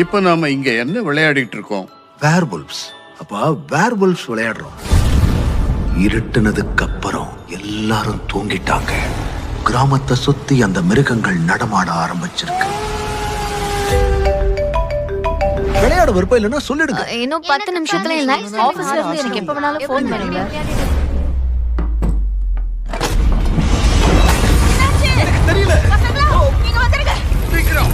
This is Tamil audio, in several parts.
இப்ப நாம இங்க என்ன விளையாடிட்டு இருக்கோம்? வேர்வொல்வ்ஸ். அப்ப வேர்வொல்வ்ஸ் விளையாடுறோம். இருட்டுனதுக்கு அப்புறம் எல்லாரும் தூங்கிட்டாங்க. கிராமத்தை சுத்தி அந்த மிருகங்கள் நடமாட ஆரம்பிச்சிருக்கு. விளையாட விருப்பம் இல்லைன்னா சொல்லிடுங்க. இன்னும் 10 நிமிஷத்துல இல்ல ஆபீஸ்ல இருந்து எனக்கு எப்ப வேணாலும் ஃபோன் பண்ணுங்க. தெரியல. நீங்க வந்துருங்க. சீக்கிரம்.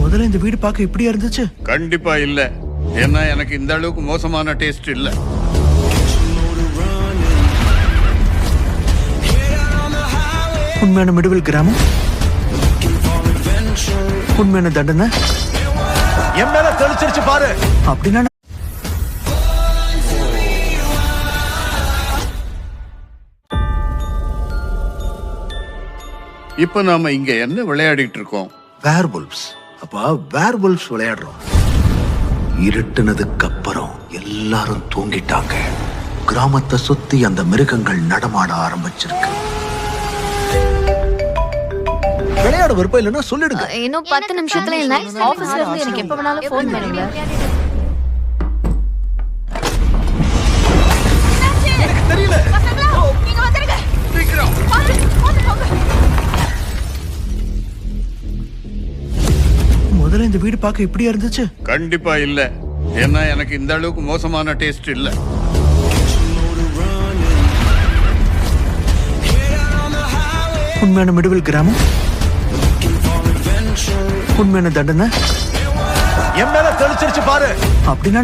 முதல்ல இந்த வீடு பார்க்க இப்படியா இருந்துச்சு? கண்டிப்பா இல்ல. ஏன்னா எனக்கு இந்த அளவுக்கு மோசமான டேஸ்ட் இல்ல. உண்மையான மிடுவில் கிராமம், உண்மையான தண்டனை என் மேல தெளிச்சிருச்சு பாரு. அப்படின்னா இப்ப நாம இங்க என்ன விளையாடிட்டு இருக்கோம்? வேர்வொல்வ்ஸ். அப்ப வேர்வொல்வ்ஸ் விளையாடுறோம். இருட்டுனதுக்கு அப்புறம் எல்லாரும் தூங்கிட்டாங்க. கிராமத்தை சுத்தி அந்த மிருகங்கள் நடமாட ஆரம்பிச்சிருக்கு. விளையாட விருப்பம் இல்லைன்னா சொல்லிடுங்க. இன்னும் 10 நிமிஷத்துல இல்ல ஆபீஸ்ல இருந்து எனக்கு எப்ப வேணாலும் ஃபோன் பண்ணுங்க. தெரியல. நீங்க வந்துருங்க. சீக்கிரம். முதல்ல இந்த வீடு பார்க்க இப்படியா இருந்துச்சு? கண்டிப்பா இல்ல. ஏன்னா எனக்கு இந்த அளவுக்கு மோசமான டேஸ்ட் இல்ல. உண்மையான மிடுவில் கிராமம், உண்மையான தண்டனை என் மேல தெளிச்சிருச்சு பாரு. அப்படின்னா